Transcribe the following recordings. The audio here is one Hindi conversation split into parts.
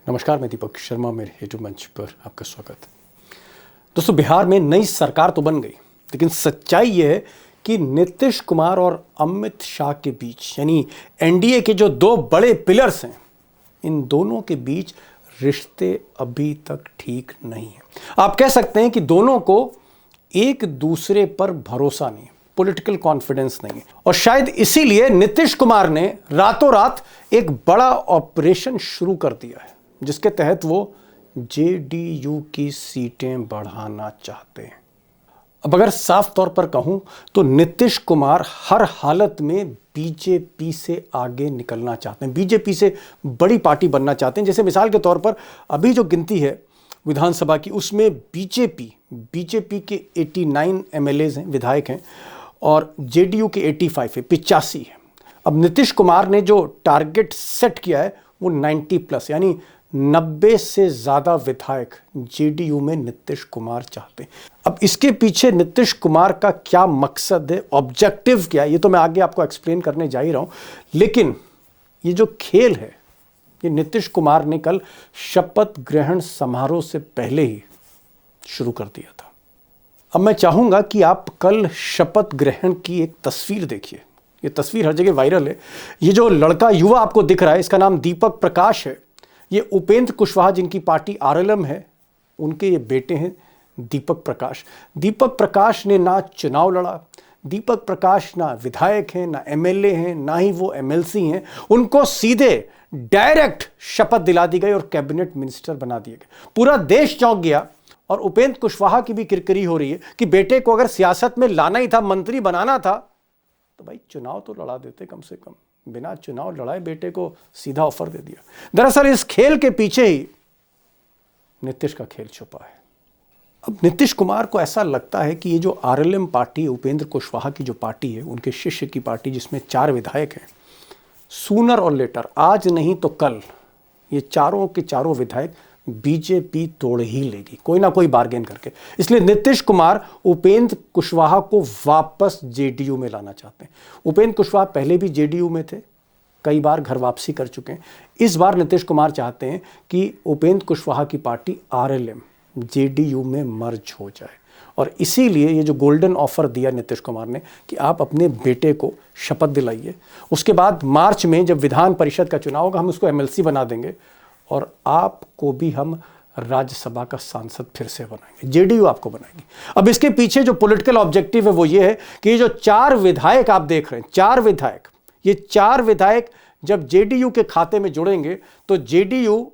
नमस्कार, मैं दीपक शर्मा, मेरे यूट्यूब मंच पर आपका स्वागत। दोस्तों, बिहार में नई सरकार तो बन गई, लेकिन सच्चाई यह है कि नीतीश कुमार और अमित शाह के बीच, यानी एनडीए के जो दो बड़े पिलर्स हैं, इन दोनों के बीच रिश्ते अभी तक ठीक नहीं है। आप कह सकते हैं कि दोनों को एक दूसरे पर भरोसा नहीं है, पॉलिटिकल कॉन्फिडेंस नहीं है। और शायद इसीलिए नीतीश कुमार ने रातों रात एक बड़ा ऑपरेशन शुरू कर दिया है, जिसके तहत वो जेडीयू की सीटें बढ़ाना चाहते हैं। अब अगर साफ तौर पर कहूं तो नीतीश कुमार हर हालत में बीजेपी से आगे निकलना चाहते हैं, बीजेपी से बड़ी पार्टी बनना चाहते हैं। जैसे मिसाल के तौर पर अभी जो गिनती है विधानसभा की, उसमें बीजेपी के 89 एमएलएज हैं, विधायक हैं, और जेडीयू के 85 है, 85 है। अब नीतीश कुमार ने जो टारगेट सेट किया है वो 90+, यानी 90 से ज्यादा विधायक जेडीयू में नीतीश कुमार चाहते हैं। अब इसके पीछे नीतीश कुमार का क्या मकसद है, ऑब्जेक्टिव क्या है, ये तो मैं आगे आपको एक्सप्लेन करने जा ही रहा हूं। लेकिन ये जो खेल है, ये नीतीश कुमार ने कल शपथ ग्रहण समारोह से पहले ही शुरू कर दिया था। अब मैं चाहूंगा कि आप कल शपथ ग्रहण की एक तस्वीर देखिए। ये तस्वीर हर जगह वायरल है। ये जो लड़का युवा आपको दिख रहा है, इसका नाम दीपक प्रकाश है। ये उपेंद्र कुशवाहा, जिनकी पार्टी आरएलएम है, उनके ये बेटे हैं दीपक प्रकाश। दीपक प्रकाश ने ना चुनाव लड़ा, दीपक प्रकाश ना विधायक हैं, ना एमएलए हैं, ना ही वो एमएलसी हैं। उनको सीधे डायरेक्ट शपथ दिला दी गई और कैबिनेट मिनिस्टर बना दिए गए। पूरा देश चौंक गया और उपेंद्र कुशवाहा की भी किरकिरी हो रही है कि बेटे को अगर सियासत में लाना ही था, मंत्री बनाना था, तो भाई चुनाव तो लड़ा देते कम से कम। बिना चुनाव लड़ाए बेटे को सीधा ऑफर दे दिया। दरअसल इस खेल के पीछे ही नीतीश का खेल छुपा है। अब नीतीश कुमार को ऐसा लगता है कि ये जो आरएलएम पार्टी, उपेंद्र कुशवाहा की जो पार्टी है, उनके शिष्य की पार्टी, जिसमें 4 विधायक हैं, सूनर और लेटर, आज नहीं तो कल, ये चारों के चारों विधायक बीजेपी तोड़ ही लेगी, कोई ना कोई बार्गेन करके। इसलिए नीतीश कुमार उपेंद्र कुशवाहा को वापस जेडीयू में लाना चाहते हैं। उपेंद्र कुशवाहा पहले भी जेडीयू में थे, कई बार घर वापसी कर चुके हैं। इस बार नीतीश कुमार चाहते हैं कि उपेंद्र कुशवाहा की पार्टी आरएलएम जेडीयू में मर्ज हो जाए। और इसीलिए ये जो गोल्डन ऑफर दिया नीतीश कुमार ने कि आप अपने बेटे को शपथ दिलाइए, उसके बाद मार्च में जब विधान परिषद का चुनाव होगा, हम उसको एमएलसी बना देंगे और आपको भी हम राज्यसभा का सांसद फिर से बनाएंगे, जेडीयू आपको बनाएगी। अब इसके पीछे जो पॉलिटिकल ऑब्जेक्टिव है वो ये है कि ये जो 4 विधायक आप देख रहे हैं, 4 विधायक, ये 4 विधायक जब जेडीयू के खाते में जुड़ेंगे तो जेडीयू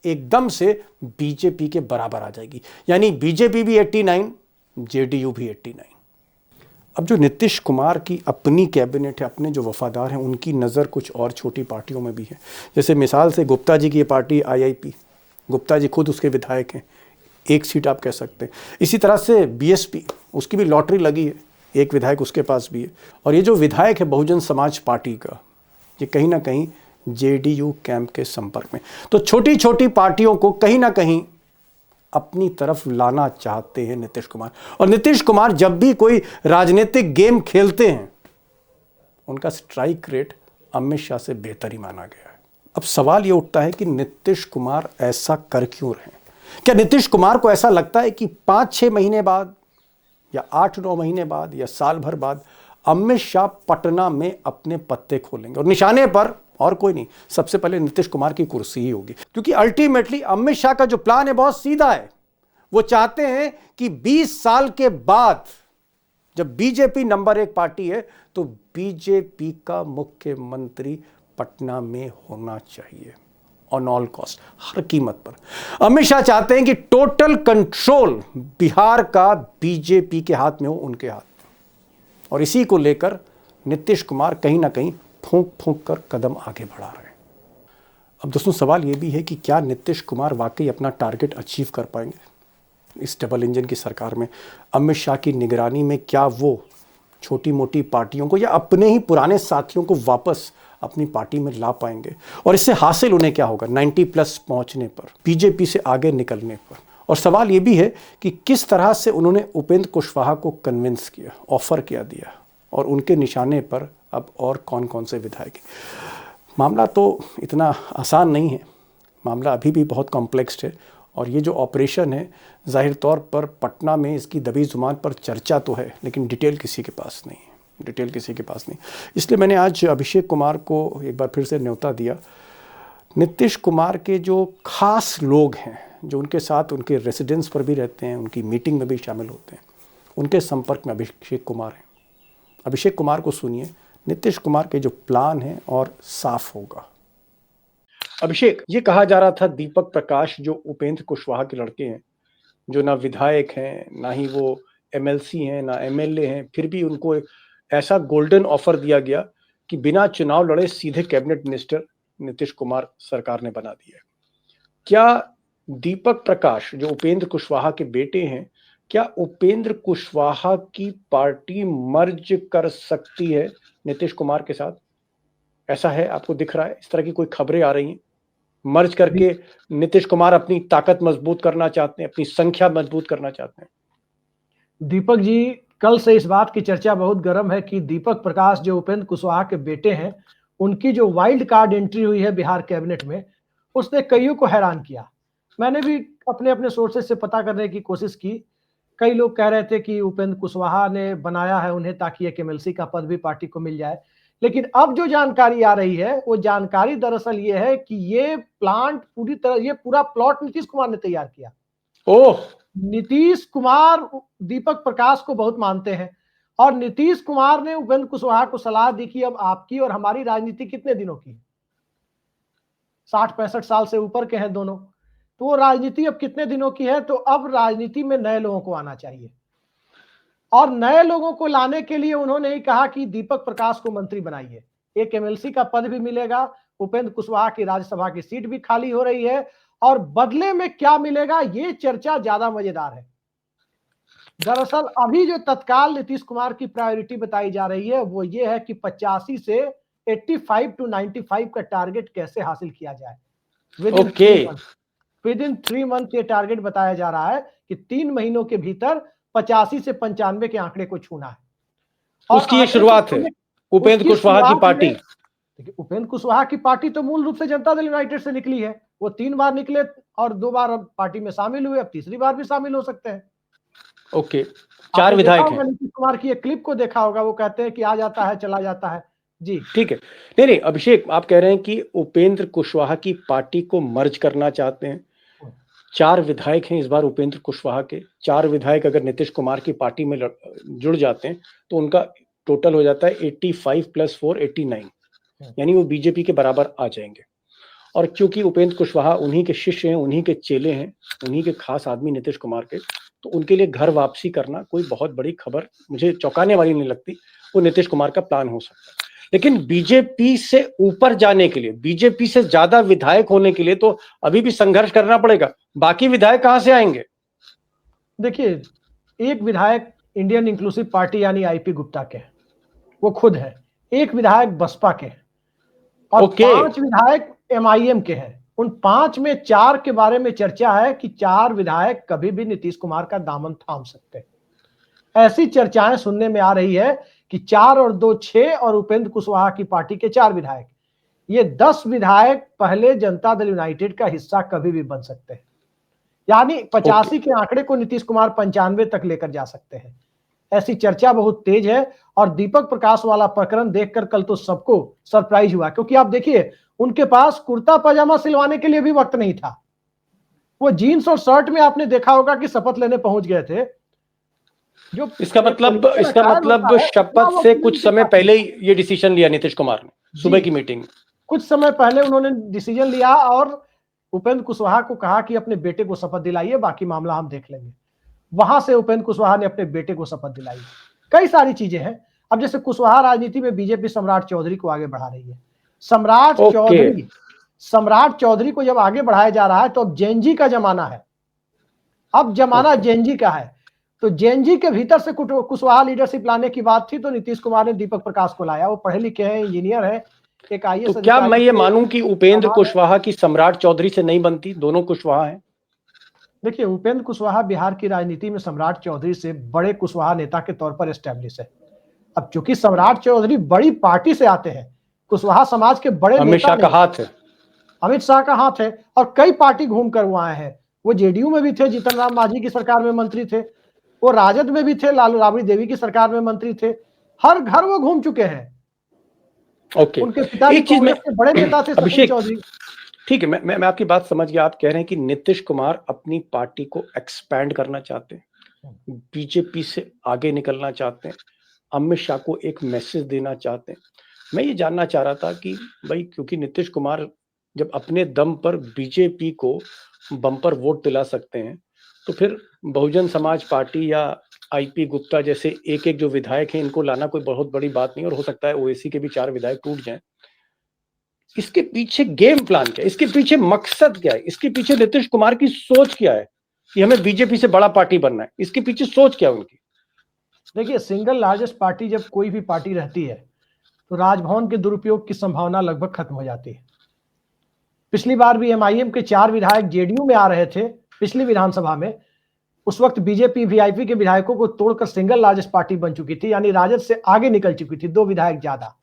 एकदम से बीजेपी के बराबर आ जाएगी, यानी बीजेपी भी 89, जेडीयू भी 89। अब जो नीतीश कुमार की अपनी कैबिनेट है, अपने जो वफादार हैं, उनकी नज़र कुछ और छोटी पार्टियों में भी है। जैसे मिसाल से गुप्ता जी की ये पार्टी आईआईपी, गुप्ता जी खुद उसके विधायक हैं, 1 सीट आप कह सकते हैं। इसी तरह से बीएसपी, उसकी भी लॉटरी लगी है, 1 विधायक उसके पास भी है। और ये जो विधायक है बहुजन समाज पार्टी का, ये कहीं ना कहीं जेडीयू कैंप के संपर्क में। तो छोटी छोटी पार्टियों को कहीं ना कहीं अपनी तरफ लाना चाहते हैं नीतीश कुमार। और नीतीश कुमार जब भी कोई राजनीतिक गेम खेलते हैं, उनका स्ट्राइक रेट अमित शाह से बेहतर ही माना गया है। अब सवाल यह उठता है कि नीतीश कुमार ऐसा कर क्यों रहे हैं? क्या नीतीश कुमार को ऐसा लगता है कि 5-6 महीने बाद या 8-9 महीने बाद या साल भर बाद अमित शाह पटना में अपने पत्ते खोलेंगे और निशाने पर और कोई नहीं, सबसे पहले नीतीश कुमार की कुर्सी ही होगी? क्योंकि अल्टीमेटली अमित शाह का जो प्लान है बहुत सीधा है। वो चाहते हैं कि 20 साल के बाद जब बीजेपी नंबर 1 पार्टी है, तो बीजेपी का मुख्यमंत्री पटना में होना चाहिए, ऑन ऑल कॉस्ट, हर कीमत पर। अमित शाह चाहते हैं कि टोटल कंट्रोल बिहार का बीजेपी के हाथ में हो, उनके हाथ में। और इसी को लेकर नीतीश कुमार कहीं ना कहीं फूंक फूंक कर कदम आगे बढ़ा रहे हैं। अब दोस्तों, सवाल यह भी है कि क्या नीतीश कुमार वाकई अपना टारगेट अचीव कर पाएंगे इस डबल इंजन की सरकार में? अमित शाह की निगरानी में क्या वो छोटी मोटी पार्टियों को या अपने ही पुराने साथियों को वापस अपनी पार्टी में ला पाएंगे? और इससे हासिल उन्हें क्या होगा 90+ पहुंचने पर, बीजेपी से आगे निकलने पर? और सवाल यह भी है कि किस तरह से उन्होंने उपेंद्र कुशवाहा को कन्विंस किया, ऑफर किया दिया, और उनके निशाने पर अब और कौन कौन से विधायक हैं। मामला तो इतना आसान नहीं है, मामला अभी भी बहुत कॉम्प्लेक्स है और ये जो ऑपरेशन है जाहिर तौर पर पटना में इसकी दबी जुबान पर चर्चा तो है, लेकिन डिटेल किसी के पास नहीं, डिटेल किसी के पास नहीं। इसलिए मैंने आज अभिषेक कुमार को एक बार फिर से न्योता दिया। नीतीश कुमार के जो खास लोग हैं, जो उनके साथ उनके रेसिडेंस पर भी रहते हैं, उनकी मीटिंग में भी शामिल होते हैं, उनके संपर्क में अभिषेक कुमार हैं। अभिषेक कुमार को सुनिए, नीतीश कुमार के जो प्लान हैं और साफ होगा। अभिषेक, ये कहा जा रहा था दीपक प्रकाश जो उपेंद्र कुशवाहा के लड़के हैं, जो ना विधायक हैं, ना ही वो एमएलसी हैं, ना एमएलए हैं, फिर भी उनको एक ऐसा गोल्डन ऑफर दिया गया कि बिना चुनाव लड़े सीधे कैबिनेट मिनिस्टर नीतीश कुमार सरकार ने बना दिया। क्या दीपक प्रकाश जो उपेंद्र कुशवाहा के बेटे हैं, क्या उपेंद्र कुशवाहा की पार्टी मर्ज कर सकती है नीतीश कुमार के साथ? ऐसा है, आपको दिख रहा है? इस तरह की कोई खबरें आ रही हैं? मर्ज करके नीतीश कुमार अपनी ताकत मजबूत करना चाहते हैं, अपनी संख्या मजबूत करना चाहते हैं। दीपक जी, कल से इस बात की चर्चा बहुत गर्म है कि दीपक प्रकाश जो उपेंद्र कुशवाहा के बेटे हैं, उनकी जो वाइल्ड कार्ड एंट्री हुई है बिहार कैबिनेट में, उसने कईयों को हैरान किया। मैंने भी अपने अपने सोर्सेज से पता करने की कोशिश की। कई लोग कह रहे थे कि उपेंद्र कुशवाहा ने बनाया है उन्हें ताकि एक एमएलसी का पद भी पार्टी को मिल जाए, लेकिन अब जो जानकारी आ रही है वो जानकारी दरअसल ये है कि ये प्लांट पूरी तरह, ये पूरा प्लॉट नीतीश कुमार ने तैयार किया। ओह, नीतीश कुमार दीपक प्रकाश को बहुत मानते हैं और नीतीश कुमार ने उपेंद्र कुशवाहा को सलाह दी कि अब आपकी और हमारी राजनीति कितने दिनों की है, 60-65 साल से ऊपर के हैं दोनों, तो वो राजनीति अब कितने दिनों की है, तो अब राजनीति में नए लोगों को आना चाहिए। और नए लोगों को लाने के लिए उन्होंने ही कहा कि दीपक प्रकाश को मंत्री बनाइए, एक एमएलसी का पद भी मिलेगा, उपेंद्र कुशवाहा की राज्यसभा की सीट भी खाली हो रही है, और बदले में क्या मिलेगा ये चर्चा ज्यादा मजेदार है। दरअसल अभी जो तत्काल नीतीश कुमार की प्रायोरिटी बताई जा रही है वो ये है कि 85 से 85 to 95 का टारगेट कैसे हासिल किया जाए विद इन 3 मंथ। ये टारगेट बताया जा रहा है कि 3 महीनों के भीतर 85 से 95 के आंकड़े को छूना है। और उसकी ये शुरुआत है उपेंद्र कुशवाहा की पार्टी। देखिए, उपेंद्र कुशवाहा की पार्टी तो मूल रूप से जनता दल यूनाइटेड से निकली है। वो 3 बार निकले और 2 बार अब पार्टी में शामिल हुए, अब तीसरी बार भी शामिल हो सकते हैं। ओके, 4 विधायक हैं। नीतीश कुमार की एक क्लिप को देखा होगा, वो कहते हैं कि आ जाता है चला जाता है। जी ठीक है। नहीं नहीं अभिषेक, आप कह रहे हैं कि उपेंद्र कुशवाहा की पार्टी को मर्ज करना चाहते हैं। 4 विधायक हैं इस बार उपेंद्र कुशवाहा के। 4 विधायक अगर नीतीश कुमार की पार्टी में जुड़ जाते हैं तो उनका टोटल हो जाता है 85 + 4 89, यानी वो बीजेपी के बराबर आ जाएंगे। और क्योंकि उपेंद्र कुशवाहा उन्हीं के शिष्य हैं, उन्हीं के चेले हैं, उन्हीं के खास आदमी नीतीश कुमार के, तो उनके लिए घर वापसी करना कोई बहुत बड़ी खबर मुझे चौंकाने वाली नहीं लगती। वो नीतीश कुमार का प्लान हो सकता है, लेकिन बीजेपी से ऊपर जाने के लिए, बीजेपी से ज्यादा विधायक होने के लिए तो अभी भी संघर्ष करना पड़ेगा। बाकी विधायक कहां से आएंगे? देखिए, एक विधायक इंडियन इंक्लूसिव पार्टी यानी आईपी गुप्ता के, वो खुद है। एक विधायक बसपा के और 5 विधायक एमआईएम के हैं। उन 5 में 4 के बारे में चर्चा है कि 4 विधायक कभी भी नीतीश कुमार का दामन थाम सकते हैं। ऐसी चर्चाएं सुनने में आ रही है कि 4 और 2 6 और उपेंद्र कुशवाहा की पार्टी के 4 विधायक, ये 10 विधायक पहले जनता दल यूनाइटेड का हिस्सा कभी भी बन सकते हैं। यानी 85 के आंकड़े को नीतीश कुमार 95 तक लेकर जा सकते हैं। ऐसी चर्चा बहुत तेज है और दीपक प्रकाश वाला प्रकरण देखकर कल तो सबको सरप्राइज हुआ, क्योंकि आप देखिए उनके पास कुर्ता पजामा सिलवाने के लिए भी वक्त नहीं था। वो जीन्स और शर्ट में आपने देखा होगा कि शपथ लेने पहुंच गए थे। जो इसका मतलब शपथ से कुछ समय पहले ही ये डिसीजन लिया नीतीश कुमार ने। सुबह की मीटिंग कुछ समय पहले उन्होंने डिसीजन लिया और उपेंद्र कुशवाहा को कहा कि अपने बेटे को शपथ दिलाइए, बाकी मामला हम देख लेंगे। वहां से उपेंद्र कुशवाहा ने अपने बेटे को शपथ दिलाई। कई सारी चीजें हैं। अब जैसे कुशवाहा राजनीति में बीजेपी सम्राट चौधरी को आगे बढ़ा रही है। सम्राट चौधरी को जब आगे बढ़ाया जा रहा है तो अब जेनजी का जमाना है। अब जमाना जेनजी का है, तो जेनजी के भीतर से कुशवाहा लीडरशिप लाने की बात थी, तो नीतीश कुमार ने दीपक प्रकाश को लाया। वो पढ़े लिखे हैं, इंजीनियर है, एक आईएएस। तो क्या मैं ये मानूं कि उपेंद्र कुशवाहा की सम्राट चौधरी से नहीं बनती? दोनों कुशवाहा हैं। देखिए, उपेंद्र कुशवाहा बिहार की राजनीति में सम्राट चौधरी से बड़े कुशवाहा नेता के तौर पर एस्टेब्लिश है। अब चूंकि सम्राट चौधरी बड़ी पार्टी से आते हैं, कुशवाहा समाज के बड़े अमित शाह का हाथ है। अमित शाह का हाथ है और कई पार्टी घूम कर वो आए हैं। वो जेडीयू में भी थे, जीतन राम मांझी की सरकार में मंत्री थे, वो राजद में भी थे, लालू राबड़ी देवी की सरकार में मंत्री थे, हर घर वो घूम चुके हैं। ओके, उनके पिताजी एक चीज में कांग्रेस के बड़े नेता थे, सचिन अभिषेक, चौधरी। ठीक है, मैं आपकी बात समझ गया। आप कह रहे हैं कि नीतीश कुमार अपनी पार्टी को एक्सपैंड करना चाहते हैं, बीजेपी से आगे निकलना चाहते हैं, अमित शाह को एक मैसेज देना चाहते हैं। मैं ये जानना चाह रहा था कि भाई, क्योंकि नीतीश कुमार जब अपने दम पर बीजेपी को बम्पर वोट दिला सकते हैं, तो फिर बहुजन समाज पार्टी या आईपी गुप्ता जैसे एक एक जो विधायक हैं, इनको लाना कोई बहुत बड़ी बात नहीं, और हो सकता है ओवैसी के भी 4 विधायक टूट जाएं। इसके पीछे गेम प्लान क्या है? इसके पीछे मकसद क्या है? इसके पीछे नीतीश कुमार की सोच क्या है कि हमें बीजेपी से बड़ा पार्टी बनना है? इसके पीछे सोच क्या है उनकी? देखिए, सिंगल लार्जेस्ट पार्टी जब कोई भी पार्टी रहती है तो राजभवन के दुरुपयोग की संभावना लगभग खत्म हो जाती है। पिछली बार भी एमआईएम के 4 विधायक जेडीयू में आ रहे थे पिछली विधानसभा में, उस वक्त बीजेपी वीआईपी के विधायकों को तोड़कर सिंगल लार्जेस्ट पार्टी बन चुकी थी, यानी राजद से आगे निकल चुकी थी, 2 विधायक ज्यादा।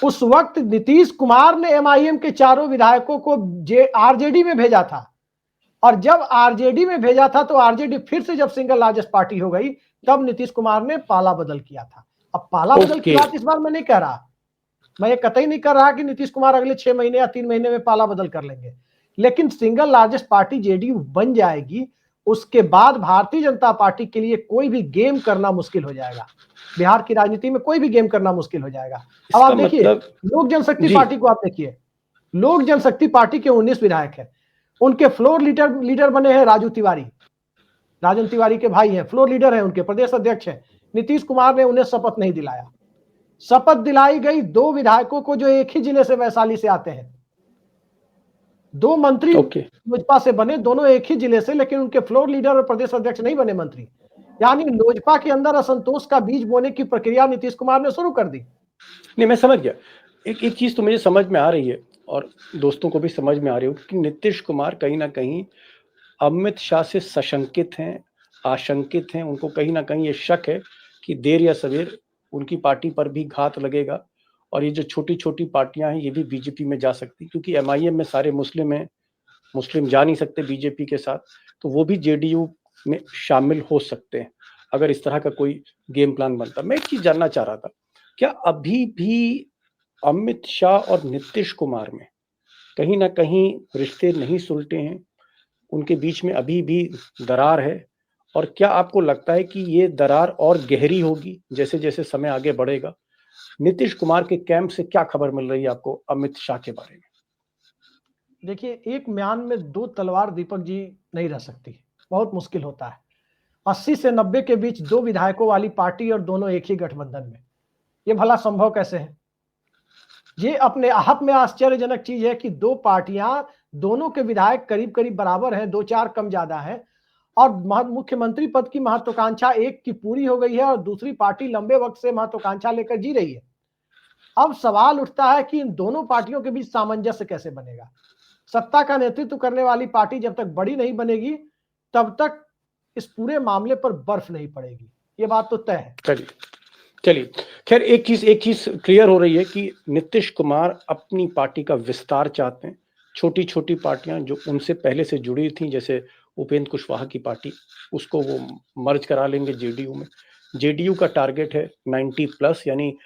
उस वक्त नीतीश कुमार ने एमआईएम के चारों विधायकों को आरजेडी में भेजा था, और जब आरजेडी में भेजा था तो आरजेडी फिर से जब सिंगल लार्जेस्ट पार्टी हो गई, तब नीतीश कुमार ने पाला बदल किया था। अब पाला बदल की बात इस बार मैं नहीं कह रहा, मैं ये कतई नहीं कर रहा कि नीतीश कुमार अगले 6 महीने या 3 महीने में पाला बदल कर लेंगे, लेकिन सिंगल लार्जेस्ट पार्टी जेडीयू बन जाएगी, उसके बाद भारतीय जनता पार्टी के लिए कोई भी गेम करना मुश्किल हो जाएगा। बिहार की राजनीति में कोई भी गेम करना मुश्किल हो जाएगा। अब आप देखिए, लोक जनशक्ति पार्टी को आप देखिए, लोक जनशक्ति पार्टी के 19 विधायक हैं, उनके फ्लोर लीडर बने हैं राजू तिवारी, राजन तिवारी के भाई हैं, फ्लोर लीडर हैं, उनके प्रदेश अध्यक्ष हैं। नीतीश कुमार ने उन्हें शपथ नहीं दिलाया। शपथ दिलाई गई 2 विधायकों को जो एक ही जिले से, वैशाली से आते हैं। 2 मंत्री लोजपा से बने, दोनों एक ही जिले से, लेकिन उनके फ्लोर लीडर और प्रदेश अध्यक्ष नहीं बने मंत्री। यानी लोजपा के अंदर असंतोष का बीज बोने की प्रक्रिया नीतीश कुमार ने शुरू कर दी। नहीं, मैं समझ गया। एक चीज तो मुझे समझ में आ रही है और दोस्तों को भी समझ में आ रही हो कि नीतीश कुमार कहीं ना कहीं अमित शाह से सशंकित हैं, आशंकित हैं। उनको कहीं ना कहीं ये शक है कि देर या सवेर उनकी पार्टी पर भी घात लगेगा, और ये जो छोटी छोटी पार्टियां हैं ये भी बीजेपी में जा सकती, क्योंकि एमआईएम में सारे मुस्लिम हैं, मुस्लिम जा नहीं सकते बीजेपी के साथ, तो वो भी जेडीयू में शामिल हो सकते हैं अगर इस तरह का कोई गेम प्लान बनता। मैं एक चीज जानना चाह रहा था, क्या अभी भी अमित शाह और नीतीश कुमार में कहीं ना कहीं रिश्ते नहीं सुलटे हैं? उनके बीच में अभी भी दरार है? और क्या आपको लगता है कि ये दरार और गहरी होगी जैसे जैसे समय आगे बढ़ेगा? नीतीश कुमार के कैंप से क्या खबर मिल रही है आपको अमित शाह के बारे में? देखिए, एक म्यान में 2 तलवार दीपक जी नहीं रह सकती, बहुत मुश्किल होता है। 80 से 90 के बीच 2 विधायकों वाली पार्टी और दोनों एक ही गठबंधन में, ये भला संभव कैसे है? ये अपने आप में आश्चर्यजनक चीज है कि 2 पार्टियां, दोनों के विधायक करीब करीब बराबर हैं, 2-4 कम ज्यादा है, और मुख्यमंत्री पद की महत्वाकांक्षा एक की पूरी हो गई है और दूसरी पार्टी लंबे वक्त से महत्वाकांक्षा लेकर जी रही है। अब सवाल उठता है कि इन दोनों पार्टियों के बीच सामंजस्य कैसे बनेगा? सत्ता का नेतृत्व करने वाली पार्टी जब तक बड़ी नहीं बनेगी, तब तक इस पूरे मामले पर बर्फ नहीं पड़ेगी, ये बात तो तय है। चलिए, खैर एक चीज क्लियर हो रही है कि नीतीश कुमार अपनी पार्टी का विस्तार चाहते हैं। छोटी छोटी पार्टियां जो उनसे पहले से जुड़ी थी, जैसे उपेंद्र कुशवाहा की पार्टी, उसको वो मर्ज करा लेंगे जेडीयू में। जेडीयू का टारगेट है 90+, यानी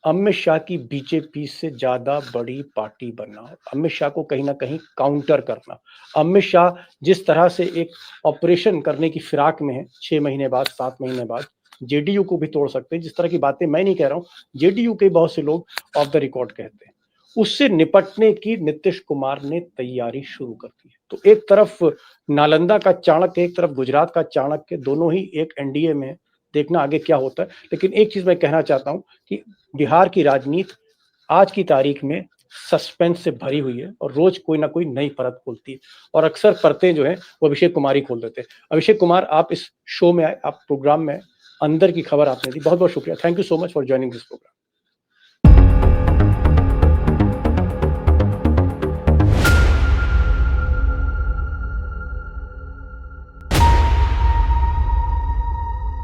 अमित शाह की बीजेपी से ज्यादा बड़ी पार्टी बनना, अमित शाह को कहीं ना कहीं काउंटर करना। अमित शाह जिस तरह से एक ऑपरेशन करने की फिराक में है, 6 महीने बाद, 7 महीने बाद जेडीयू को भी तोड़ सकते हैं, जिस तरह की बातें मैं नहीं कह रहा हूं, जेडीयू के बहुत से लोग ऑफ द रिकॉर्ड कहते हैं, उससे निपटने की नीतीश कुमार ने तैयारी शुरू कर दी है। तो एक तरफ नालंदा का चाणक्य, एक तरफ गुजरात का चाणक्य, दोनों ही एक एनडीए में, देखना आगे क्या होता है। लेकिन एक चीज मैं कहना चाहता हूं कि बिहार की राजनीति आज की तारीख में सस्पेंस से भरी हुई है और रोज कोई ना कोई नई परत खुलती है, और अक्सर परतें जो है वो अभिषेक कुमार ही खोल देते हैं। अभिषेक कुमार, आप इस शो में आए, आप प्रोग्राम में आए, अंदर की खबर आपने दी, बहुत बहुत शुक्रिया। Thank you so much for joining this programme.